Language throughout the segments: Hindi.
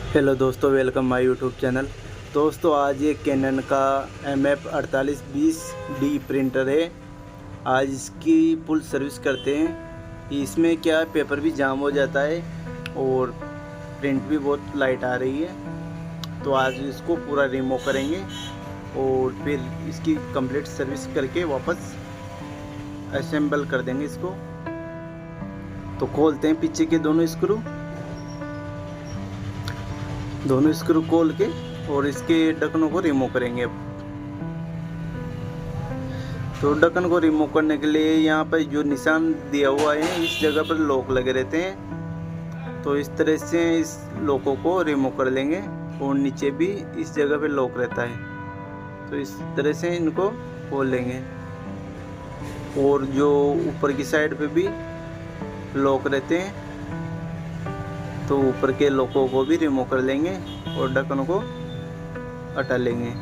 हेलो दोस्तों, वेलकम माय यूट्यूब चैनल। दोस्तों, आज ये कैनन का MF4820D प्रिंटर है। आज इसकी फुल सर्विस करते हैं। इसमें क्या पेपर भी जाम हो जाता है और प्रिंट भी बहुत लाइट आ रही है। तो आज इसको पूरा रिमूव करेंगे और फिर इसकी कंप्लीट सर्विस करके वापस असेंबल कर देंगे इसको। तो खोलते हैं पीछे के दोनों स्क्रू खोल के और इसके ढक्कनों को रिमूव करेंगे। अब तो ढक्कन को रिमूव करने के लिए यहाँ पर जो निशान दिया हुआ है इस जगह पर लॉक लगे रहते हैं। तो इस तरह से इस लॉकों को रिमूव कर लेंगे और नीचे भी इस जगह पे लॉक रहता है। तो इस तरह से इनको खोल लेंगे और जो ऊपर की साइड पे भी लॉक रहते हैं तो ऊपर के लॉकों को भी रिमूव कर लेंगे और ढक्कन को हटा लेंगे।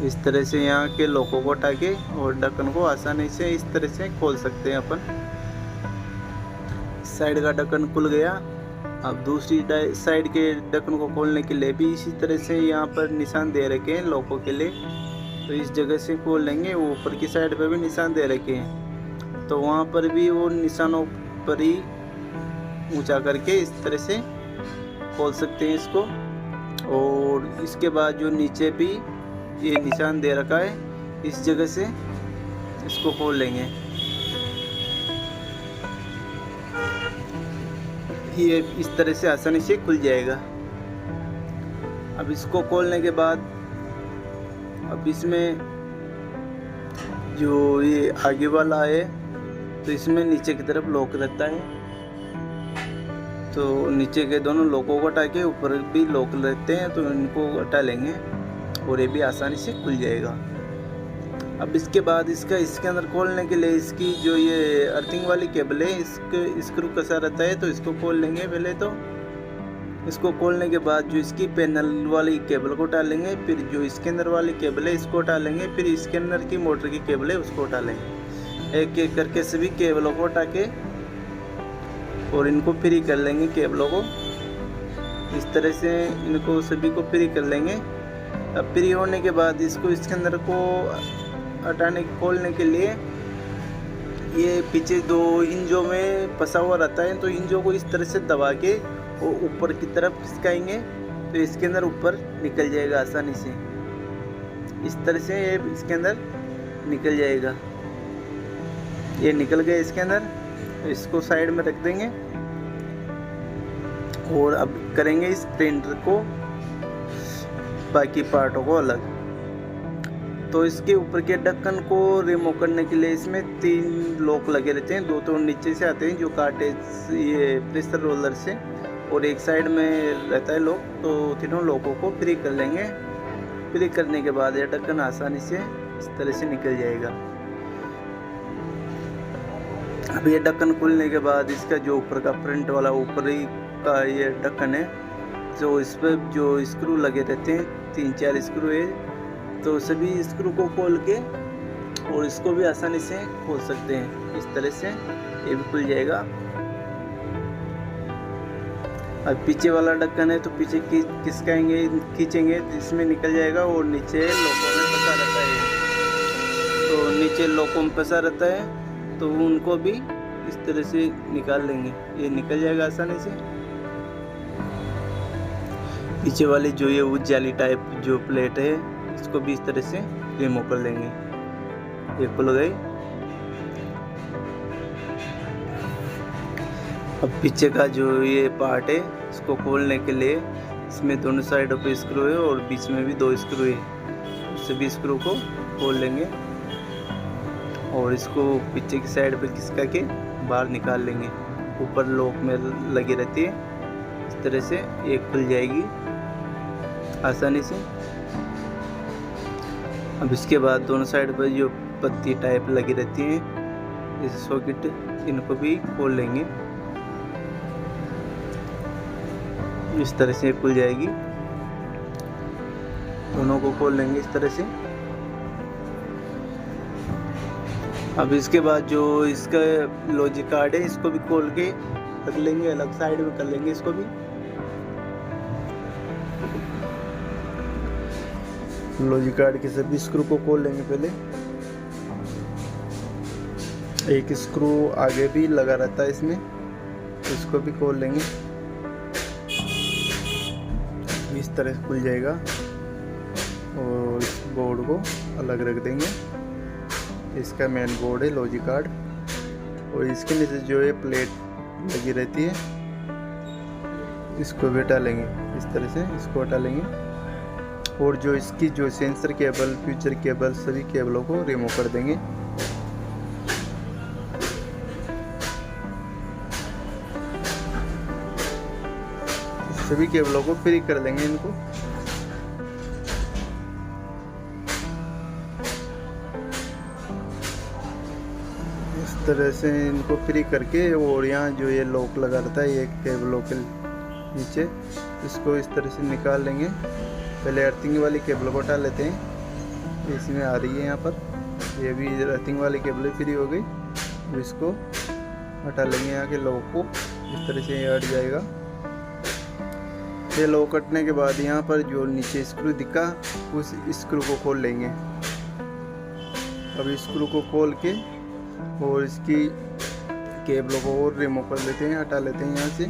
इस तरह से यहाँ के लॉकों को हटा के और ढक्कन को आसानी से इस तरह से खोल सकते हैं अपन। साइड का ढक्कन खुल गया। अब दूसरी साइड के ढक्कन को खोलने के लिए भी इसी तरह से यहाँ पर निशान दे रखे हैं लॉकों के लिए। तो इस जगह से खोल लेंगे। ऊपर की साइड पर भी निशान दे रखे हैं तो वहाँ पर भी वो निशानों पर ही ऊंचा करके इस तरह से खोल सकते हैं इसको। और इसके बाद जो नीचे भी ये निशान दे रखा है इस जगह से इसको खोल लेंगे। ये इस तरह से आसानी से खुल जाएगा। अब इसको खोलने के बाद अब इसमें जो ये आगे वाला है तो इसमें नीचे की तरफ लॉक रहता है। तो नीचे के दोनों लॉकों को हटा के ऊपर भी लॉक रहते हैं तो इनको हटा लेंगे और ये भी आसानी से खुल जाएगा। अब इसके बाद इसके अंदर खोलने के लिए इसकी जो ये अर्थिंग वाली केबल है इसके स्क्रू कसा रहता है तो इसको खोल लेंगे। पहले तो इसको खोलने के बाद जो इसकी पैनल वाली केबल को हटा लेंगे, फिर जो इसके अंदर वाली केबल है इसको हटा लेंगे, फिर इसके अंदर की मोटर की केबल है उसको हटा लेंगे। एक एक करके सभी केबलों को हटा के और इनको फ्री कर लेंगे केबलों को। इस तरह से इनको सभी को फ्री कर लेंगे। अब फ्री होने के बाद इसको इसके अंदर को हटाने खोलने के लिए ये पीछे दो इंजों में फंसा हुआ रहता है तो इंजों को इस तरह से दबा के और ऊपर की तरफ खिसकाएंगे तो इसके अंदर ऊपर निकल जाएगा आसानी से। इस तरह से ये इसके अंदर निकल जाएगा। ये निकल गया इसके अंदर। इसको साइड में रख देंगे और अब करेंगे इस प्रिंटर को बाकी पार्टों को अलग। तो इसके ऊपर के ढक्कन को रिमूव करने के लिए इसमें 3 लॉक लगे रहते हैं। 2 तो नीचे से आते हैं जो काटे ये प्रेशर रोलर से और एक साइड में रहता है लॉक। तो तीनों लॉकों को फ्री कर लेंगे। फ्री करने के बाद यह ढक्कन आसानी से इस तरह से निकल जाएगा। अब ये ढक्कन खुलने के बाद इसका जो ऊपर का फ्रंट वाला ऊपरी का ये ढक्कन है जो इस पर जो स्क्रू लगे रहते हैं 3-4 स्क्रू है तो सभी स्क्रू को खोल के और इसको भी आसानी से खोल सकते हैं। इस तरह से ये भी खुल जाएगा। अब पीछे वाला ढक्कन है तो पीछे खींचेंगे इसमें निकल जाएगा और नीचे लॉकों में फंसा रहता है। तो नीचे लॉकों में फंसा रहता है तो उनको भी इस तरह से निकाल लेंगे। ये निकल जाएगा आसानी से। पीछे वाली जो ये उजाली टाइप जो प्लेट है इसको भी इस तरह से रिमूव कर लेंगे। ये खुल गई। अब पीछे का जो ये पार्ट है इसको खोलने के लिए इसमें दोनों साइडों पे स्क्रू है और बीच में भी 2 स्क्रू है। सभी स्क्रू को खोल लेंगे और इसको पीछे की साइड पे खिसका के बाहर निकाल लेंगे। ऊपर लॉक में लगी रहती है। इस तरह से ये खुल जाएगी आसानी से। अब इसके बाद दोनों साइड पर जो पत्ती टाइप लगी रहती हैं इस सॉकेट इनको भी खोल लेंगे। इस तरह से खुल जाएगी। दोनों को खोल लेंगे इस तरह से। अब इसके बाद जो इसका लॉजिक कार्ड है इसको भी खोल के रख लेंगे, अलग साइड में कर लेंगे इसको भी। लॉजिक कार्ड के सभी स्क्रू को खोल लेंगे। पहले एक स्क्रू आगे भी लगा रहता है इसमें, इसको भी खोल लेंगे। इस तरह से खुल जाएगा और इस बोर्ड को अलग रख देंगे। इसका मेन बोर्ड है लॉजिक कार्ड, और इसके नीचे जो है प्लेट लगी रहती है, इसको भी हटा लेंगे। इस तरह से इसको हटा लेंगे, और जो इसकी जो सेंसर केबल, फ्यूचर केबल, सभी केबलों को रिमूव कर देंगे। सभी केबलों को फ्री कर देंगे इनको। इस तरह से इनको फ्री करके, और यहाँ जो ये लॉक लगा रहता है ये केबलों के नीचे, इसको इस तरह से निकाल लेंगे। पहले अर्थिंग वाली केबल को हटा लेते हैं, इसमें आ रही है यहाँ पर, ये भी अर्थिंग वाली केबल फ्री हो गई। अब इसको हटा लेंगे यहाँ के लॉक को, इस तरह से ये हट जाएगा। ये लॉक कटने के बाद यहाँ पर जो नीचे स्क्रू दिखा, उस स्क्रू को खोल लेंगे। अब स्क्रू को खोल के और इसकी केबलों को और रिमूव कर लेते हैं, हटा लेते हैं यहाँ से,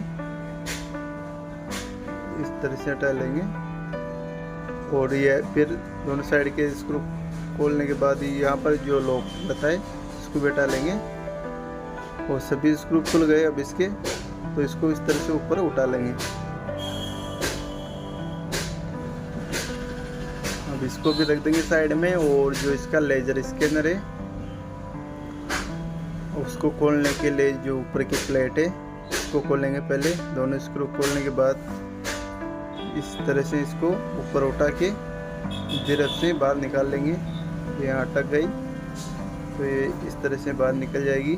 इस तरह से हटा लेंगे। और ये फिर दोनों साइड के स्क्रू खोलने के बाद यहाँ पर जो लॉक रहता है इसको भी हटा लेंगे, और सभी स्क्रू खुल गए। अब इसके तो इसको इस तरह से ऊपर उठा लेंगे। अब इसको भी रख देंगे साइड में, और जो इसका लेजर स्कैनर है उसको खोलने के लिए जो ऊपर की प्लेट है इसको खोलेंगे। पहले दोनों स्क्रू खोलने के बाद इस तरह से इसको ऊपर उठा के जिरप से बाहर निकाल लेंगे। यहाँ अटक गई तो ये इस तरह से बाहर निकल जाएगी।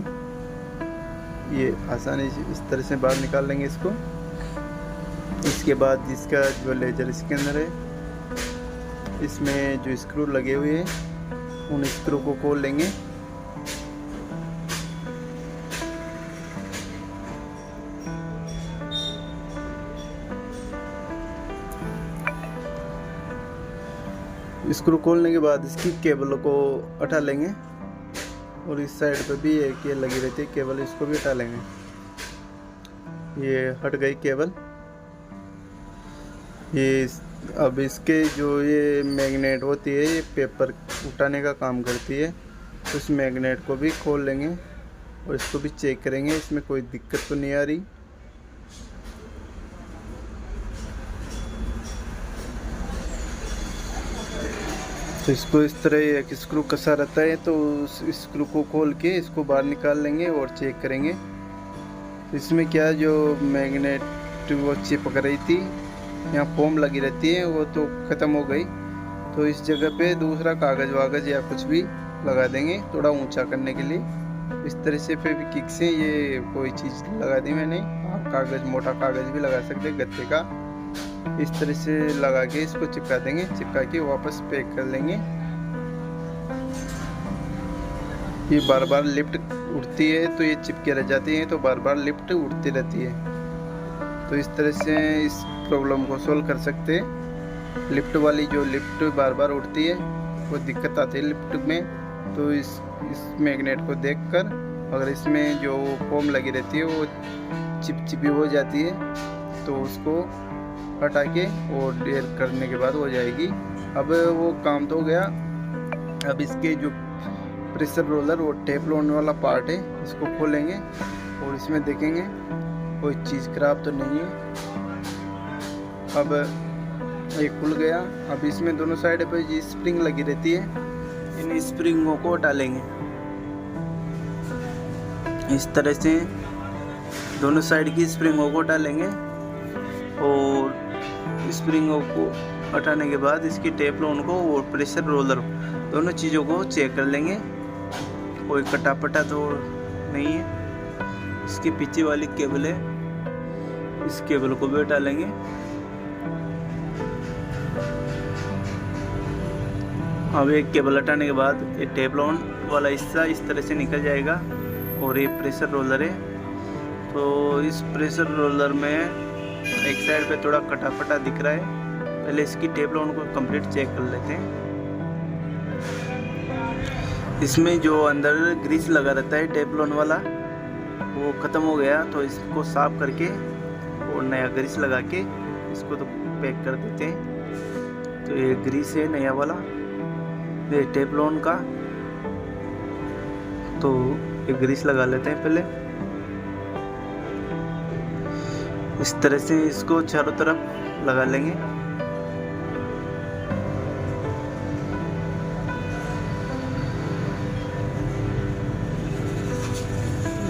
ये आसानी से इस तरह से बाहर निकाल लेंगे इसको। इसके बाद इसका जो लेजर स्कैनर है, इसमें जो स्क्रू लगे हुए हैं उन स्क्रू को खोल लेंगे। स्क्रू खोलने के बाद इसकी केबलों को हटा लेंगे, और इस साइड पे भी एक ये लगी रहती है केबल, इसको भी हटा लेंगे। ये हट गई केबल। ये अब इसके जो ये मैग्नेट होती है, ये पेपर उठाने का काम करती है, तो इस मैग्नेट को भी खोल लेंगे और इसको भी चेक करेंगे, इसमें कोई दिक्कत तो नहीं आ रही। तो इसको इस तरह एक स्क्रू कसा रहता है, तो उस स्क्रू को खोल के इसको बाहर निकाल लेंगे और चेक करेंगे। इसमें क्या जो मैग्नेट वो चिपक रही थी, यहाँ फोम लगी रहती है, वो तो ख़त्म हो गई। तो इस जगह पे दूसरा कागज़ वागज़ या कुछ भी लगा देंगे थोड़ा ऊंचा करने के लिए। इस तरह से फेविक्विक से ये कोई चीज़ लगा दी मैंने। आप कागज़, मोटा कागज़ भी लगा सकते हैं गत्ते का। इस तरह से लगा के इसको चिपका देंगे, चिपका के वापस पैक कर लेंगे। ये बार बार लिफ्ट उठती है तो ये चिपके रह जाती है, तो बार बार लिफ्ट उठती रहती है। तो इस तरह से इस प्रॉब्लम को सोल्व कर सकते हैं। लिफ्ट वाली जो लिफ्ट बार बार उठती है वो दिक्कत आती है लिफ्ट में, तो इस मैग्नेट को देखकर अगर इसमें जो फोम लगी रहती है वो चिपचिपी हो जाती है तो उसको हटा के और ड्रिल करने के बाद हो जाएगी। अब वो काम तो हो गया। अब इसके जो प्रेशर रोलर और टेप लोन वाला पार्ट है इसको खोलेंगे और इसमें देखेंगे कोई चीज़ खराब तो नहीं है। अब ये खुल गया। अब इसमें दोनों साइड पे जी स्प्रिंग लगी रहती है, इन स्प्रिंगों को हटा लेंगे। इस तरह से दोनों साइड की स्प्रिंगों को हटा लेंगे और स्प्रिंगों को हटाने के बाद इसकी टेप लोन को और प्रेशर रोलर दोनों चीज़ों को चेक कर लेंगे, कोई कटापटा तो नहीं है। इसकी पीछे वाली केबल है, इस केबल को भी हटा लेंगे। अब एक केबल हटाने के बाद ये टेप लोन वाला हिस्सा इस तरह से निकल जाएगा और ये प्रेशर रोलर है। तो इस प्रेशर रोलर में एक साइड पे थोड़ा कटापटा दिख रहा है पहले इसकी टेफ्लॉन को कंप्लीट चेक कर लेते हैं। इसमें जो अंदर ग्रीस लगा रहता है टेफ्लॉन वाला वो ख़त्म हो गया, तो इसको साफ करके और नया ग्रीस लगा के इसको तो पैक कर देते हैं। तो ये ग्रीस है नया वाला, ये टेफ्लॉन का। तो ये ग्रीस लगा लेते हैं पहले। इस तरह से इसको चारों तरफ लगा लेंगे।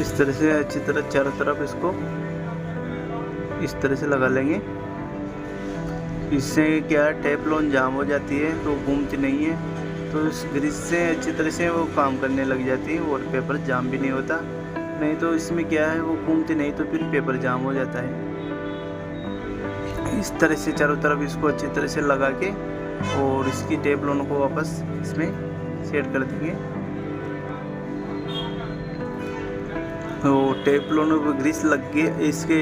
इस तरह से अच्छी तरह चारों तरफ इसको इस तरह से लगा लेंगे। इससे क्या टेफ्लॉन जाम हो जाती है तो घूमती नहीं है, तो इस ग्रीस से अच्छी तरह से वो काम करने लग जाती है और पेपर जाम भी नहीं होता। नहीं तो इसमें क्या है वो घूमती नहीं तो फिर पेपर जाम हो जाता है। इस तरह से चारों तरफ इसको अच्छी तरह से लगा के और इसकी टेफ्लॉन को वापस इसमें सेट कर देंगे। तो टेफ्लॉन पर ग्रीस लग गया, इसके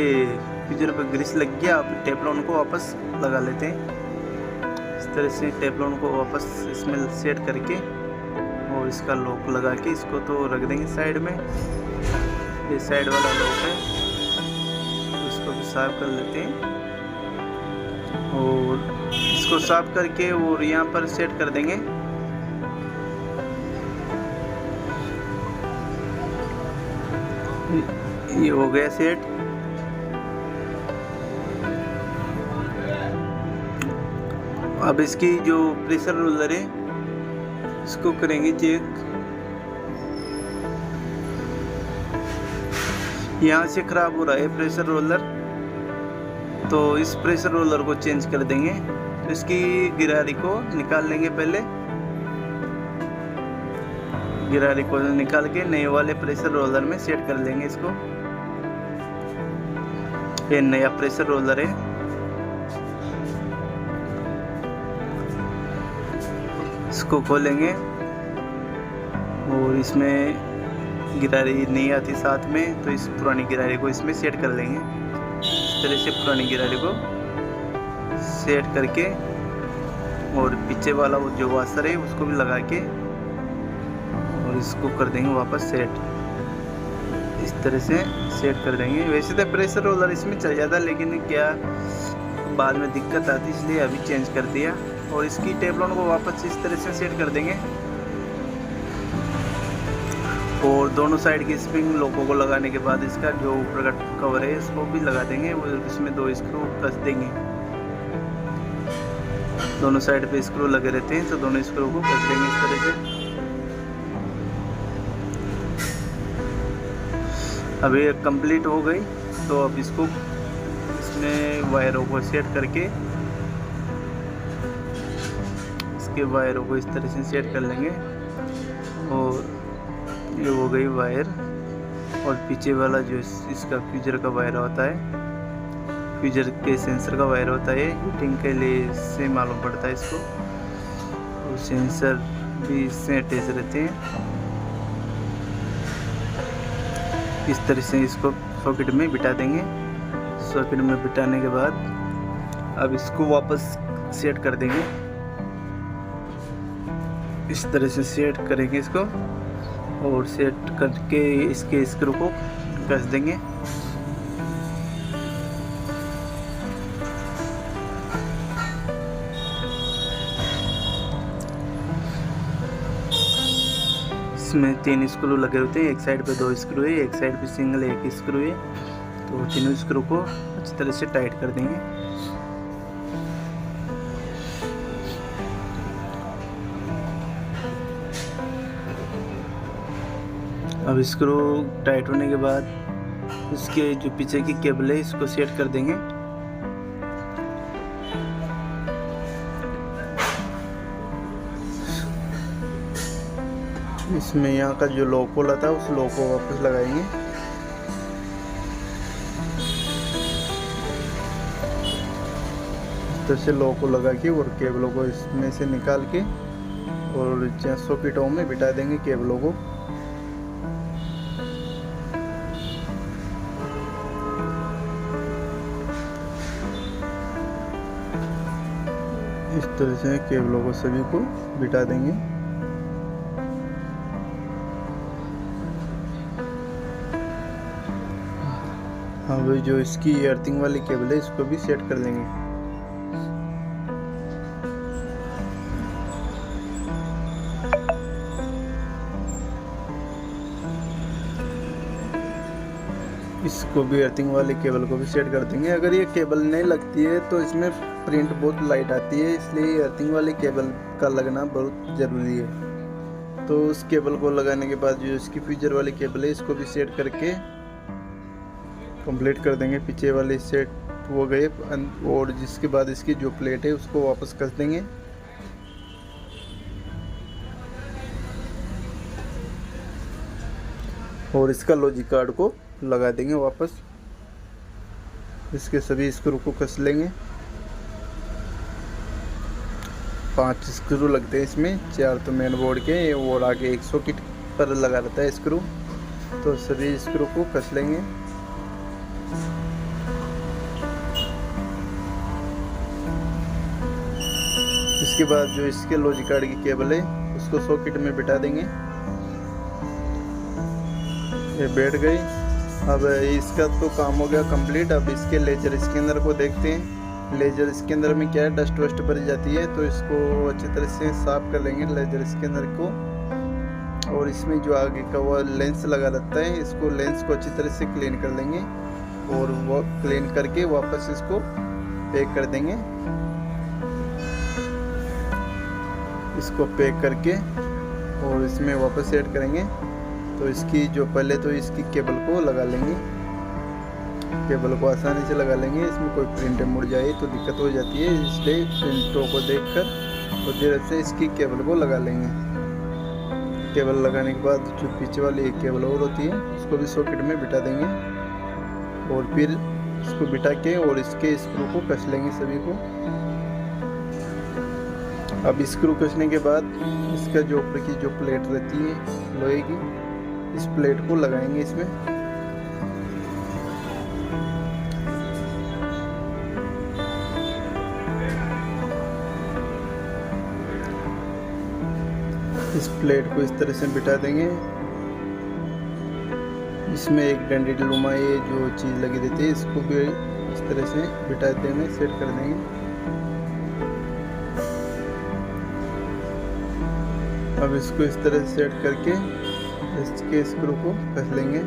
फ्यूजर पर ग्रीस लग गया। अब टेफ्लॉन को वापस लगा लेते हैं। इस तरह से टेफ्लॉन को वापस इसमें सेट करके और इसका लॉक लगा के इसको तो रख देंगे साइड में। ये साइड वाला लॉक है, तो इसको भी साफ कर लेते हैं और इसको साफ करके और यहाँ पर सेट कर देंगे। ये हो गया सेट। अब इसकी जो प्रेशर रोलर है इसको करेंगे चेक। यहाँ से खराब हो रहा है प्रेशर रोलर, तो इस प्रेशर रोलर को चेंज कर देंगे। तो इसकी गिरारी को निकाल लेंगे पहले। गिरारी को निकाल के नए वाले प्रेशर रोलर में सेट कर लेंगे इसको। ये नया प्रेशर रोलर है। इसको खोलेंगे और इसमें गिरारी नहीं आती साथ में, तो इस पुरानी गिरारी को इसमें सेट कर लेंगे। इस तरह से पुरानी गिरारी को सेट करके और पीछे वाला वो जो वाशर है उसको भी लगा के और इसको कर देंगे वापस सेट। इस तरह से सेट कर देंगे। वैसे तो प्रेशर रोलर इसमें चल जाता, लेकिन क्या बाद में दिक्कत आती, इसलिए अभी चेंज कर दिया। और इसकी टेफ्लॉन को वापस इस तरह से सेट कर देंगे और दोनों साइड के स्प्रिंग लॉकों को लगाने के बाद इसका जो ऊपर का कवर है इसको भी लगा देंगे और इसमें 2 स्क्रू कस देंगे। दोनों साइड पे स्क्रू लगे रहते हैं, तो दोनों स्क्रू को कस देंगे इस तरह से। अब ये कंप्लीट हो गई, तो अब इसको इसमें वायरों को सेट करके इसके वायरों को इस तरह से सेट कर लेंगे। और ये हो गई वायर। और पीछे वाला जो इसका फ्यूजर का वायर होता है, फ्यूजर के सेंसर का वायर होता है, हीटिंग के लिए से मालूम पड़ता है इसको। और सेंसर भी इससे अटैच रहते हैं। इस तरह से इसको सॉकेट में बिठा देंगे। सॉकेट में बिठाने के बाद अब इसको वापस सेट कर देंगे। इस तरह से सेट करेंगे इसको और सेट करके इसके स्क्रू को कस देंगे। इसमें 3 स्क्रू लगे होते हैं। एक साइड पे 2 स्क्रू है, एक साइड पे सिंगल 1 स्क्रू है। तो तीनों स्क्रू को अच्छी तरह से टाइट कर देंगे। अब स्क्रू टाइट होने के बाद इसके जो पीछे की केबल है इसको सेट कर देंगे। इसमें यहाँ का जो लॉक होल था उस लॉक को वापस लगाएंगे। तो से लॉक को लगा के और केबलों को इसमें से निकाल के और सॉकेटों में बिठा देंगे केबलों को। इस तरह से केबलों को सभी को बिठा देंगे। अब जो इसकी अर्थिंग वाली केबल है इसको भी सेट कर लेंगे। इसको भी अर्थिंग वाली केबल को भी सेट कर देंगे। अगर ये केबल नहीं लगती है तो इसमें प्रिंट बहुत लाइट आती है, इसलिए अर्थिंग वाली केबल का लगना बहुत ज़रूरी है। तो उस केबल को लगाने के बाद जो इसकी फ्यूजर वाली केबल है इसको भी सेट करके कंप्लीट कर देंगे। पीछे वाले सेट हो गए और जिसके बाद इसकी जो प्लेट है उसको वापस कस देंगे। और इसका लॉजिक कार्ड को लगा देंगे वापस। इसके सभी स्क्रू को कस लेंगे। 5 स्क्रू लगते हैं इसमें, 4 तो मेन बोर्ड के और आगे एक सॉकेट पर लगा रहता है स्क्रू। तो सभी स्क्रू को कस लेंगे। इसके बाद जो इसके लॉजिक कार्ड की केबल है उसको सॉकेट में बिठा देंगे। ये बैठ गई। अब इसका तो काम हो गया कंप्लीट। अब इसके लेजर स्कैनर को देखते हैं। लेजर स्कैनर में क्या है, डस्ट वस्ट भर जाती है, तो इसको अच्छी तरह से साफ कर लेंगे लेजर स्कैनर को। और इसमें जो आगे का वो लेंस लगा रहता है, इसको लेंस को अच्छी तरह से क्लीन कर लेंगे और वो क्लीन करके वापस इसको पैक कर देंगे। इसको पैक करके और इसमें वापस ऐड करेंगे। तो इसकी जो पहले तो इसकी केबल को लगा लेंगे। केबल को आसानी से लगा लेंगे। इसमें कोई प्रिंट मुड़ जाए तो दिक्कत हो जाती है, इसलिए प्रिंटों को देखकर और धीरे से इसकी केबल को लगा लेंगे। केबल लगाने के बाद जो पीछे वाली एक केबल और होती है उसको भी सॉकेट में बिठा देंगे और फिर इसको बिठा के और इसके स्क्रू को कस लेंगे सभी को। अब स्क्रू कसने के बाद इसका जो ऊपर की जो प्लेट रहती है लोहे की, इस प्लेट को लगाएंगे इसमें। इस प्लेट को इस तरह से बिठा देंगे। इसमें एक डंडीलुमा ये जो चीज़ लगी रहती है इसको भी इस तरह से बिठा देंगे, सेट कर देंगे। अब इसको इस तरह से सेट करके इसके स्क्रू को कस लेंगे।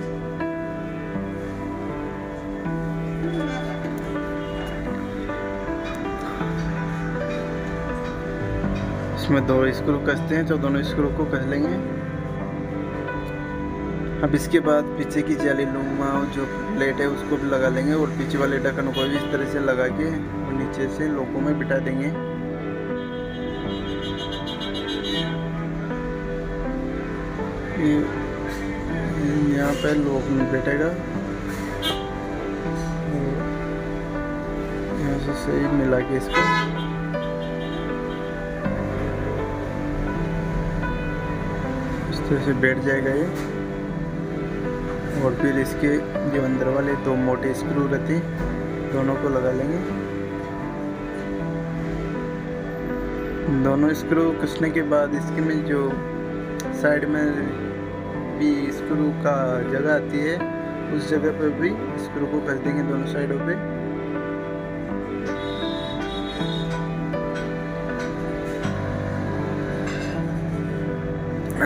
इसमें 2 स्क्रू कसते हैं तो दोनों स्क्रू को कस लेंगे। अब इसके बाद पीछे की जालीनुमा जो प्लेट है उसको भी लगा लेंगे और पीछे वाले ढक्कन को भी इस तरह से लगा के और नीचे से लोकों में बिठा देंगे। यहाँ पे लोक में बैठेगा। यहाँ से सही मिला के इसको इस तरह से बैठ जाएगा ये। और फिर इसके जो अंदर वाले 2 मोटे स्क्रू रहते दोनों को लगा लेंगे। दोनों स्क्रू कसने के बाद इसके में जो साइड में भी स्क्रू का जगह आती है उस जगह पर भी स्क्रू को कस देंगे दोनों साइडों पे।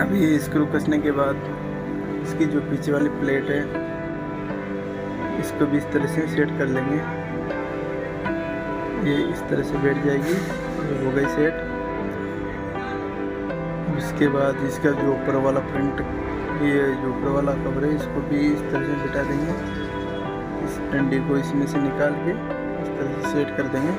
अभी स्क्रू कसने के बाद इसकी जो पीछे वाली प्लेट है इसको भी इस तरह से सेट कर लेंगे। ये इस तरह से बैठ जाएगी, हो गई सेट। इसके बाद इसका जो ऊपर वाला प्रिंट, ये जो ऊपर वाला कवर है इसको भी इस तरह से बिठा देंगे। इस डंडी को इसमें से निकाल के इस तरह से सेट कर देंगे।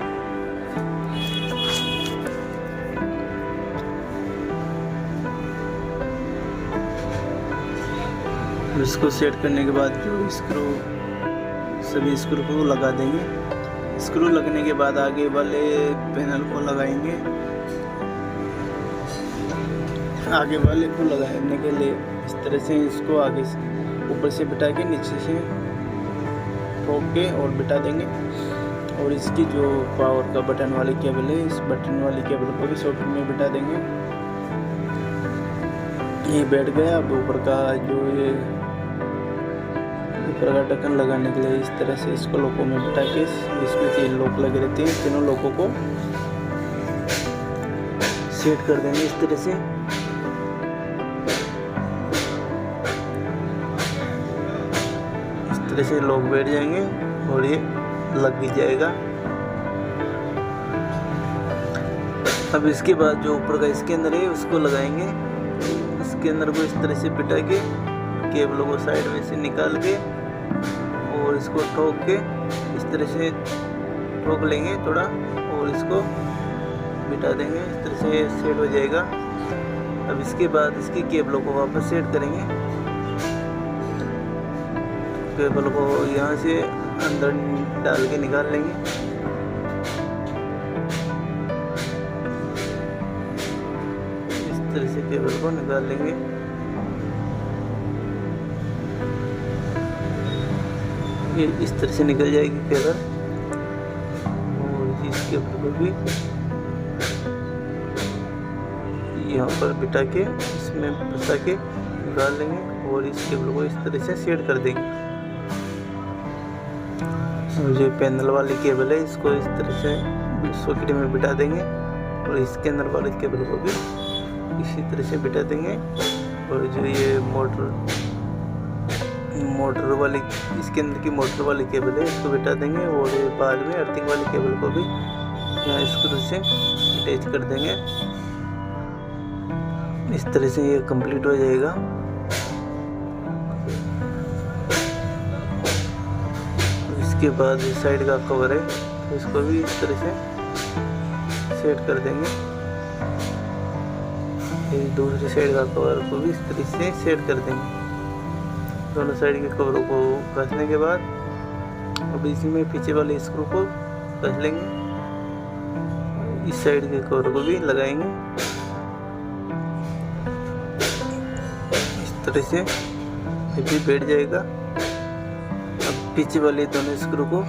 इसको सेट करने के बाद जो स्क्रू सभी स्क्रू को लगा देंगे। स्क्रू लगने के बाद आगे वाले पैनल को लगाएंगे। आगे वाले को लगाने के लिए इस तरह से इसको आगे ऊपर से बिठा के नीचे से ठोक के और बिठा देंगे और इसकी जो पावर का बटन वाली केबल है, इस बटन वाली केबल को भी सॉकेट में बिठा देंगे। ये बैठ गया। अब ऊपर का जो ये ऊपर का ढक्कन लगाने के लिए इस तरह से इसको लॉकों में बिठा के, इसमें 3 लॉक लगे रहते हैं, तीनों लॉकों को सेट कर देंगे इस तरह से। इस तरह से लॉक बैठ जाएंगे और ये लग भी जाएगा। अब इसके बाद जो ऊपर का इसके अंदर है उसको लगाएंगे। इसके अंदर को इस तरह से बिठा के केबल को साइड में से निकाल के और इसको ठोक के इस तरह से ठोक लेंगे थोड़ा और इसको बिठा देंगे। इस तरह से सेट हो जाएगा। अब इसके बाद इसकी केबलों को वापस सेट करेंगे। केबल को यहाँ से अंदर डाल के निकाल लेंगे। इस तरह से केबल को निकाल लेंगे। ये इस तरह से निकल जाएगी केबल और इस केबल को भी यहाँ पर बिठा के इसमें फंसा के निकाल लेंगे और इस केबल को इस तरह से सेट कर देंगे। और जो पैनल वाली केबल है इसको इस तरह से सॉकेट में बिठा देंगे और इसके अंदर वाले केबल को भी इसी तरह से बिठा देंगे। और जो ये मोटर वाली इसके अंदर की मोटर वाली केबल है इसको बिठा देंगे और ये बाद में अर्थिंग वाली केबल को भी यहाँ स्क्रू से अटैच कर देंगे। इस तरह से ये कंप्लीट हो जाएगा। इसके बाद इस साइड का कवर है तो इसको भी इस तरह से सेट कर देंगे। ये दूसरी साइड का कवर को भी इस तरह से सेट कर देंगे। दोनों साइड के कवरों को कसने के बाद अब इसी में पीछे वाले स्क्रू को कस लेंगे। इस साइड के कवर को भी लगाएंगे इस तरह से, ये भी बैठ जाएगा। अब पीछे वाले दोनों स्क्रू को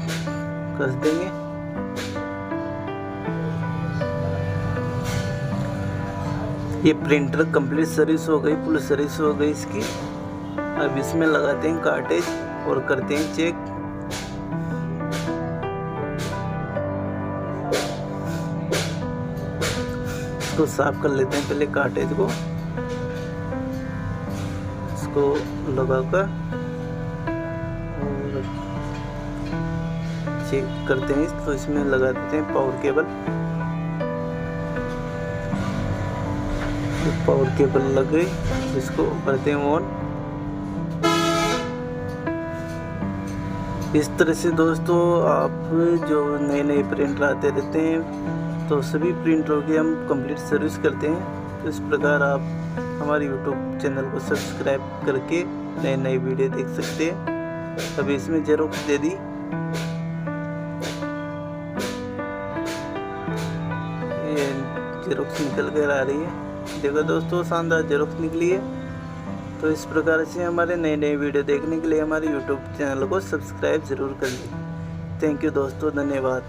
कस देंगे। ये प्रिंटर कंप्लीट सर्विस हो गई, फुल सर्विस हो गई इसकी। अब इसमें लगाते हैं कार्टेज और करते हैं चेक। इसको साफ कर लेते हैं पहले कार्टेज को, इसको लगाकर और चेक करते हैं। तो इसमें लगा देते हैं पावर केबल। पावर केबल लग गई, इसको करते हैं ऑन। इस तरह से दोस्तों आप जो नए प्रिंटर आते रहते हैं तो सभी प्रिंटरों की हम कंप्लीट सर्विस करते हैं। तो इस प्रकार आप हमारे YouTube चैनल को सब्सक्राइब करके नए वीडियो देख सकते हैं। अभी इसमें जेरोक्स दे दी। ये जेरोक्स निकल कर आ रही है, देखो दोस्तों शानदार जेरोक्स निकली है। तो इस प्रकार से हमारे नए वीडियो देखने के लिए हमारे YouTube चैनल को सब्सक्राइब ज़रूर कर लें। थैंक यू दोस्तों, धन्यवाद।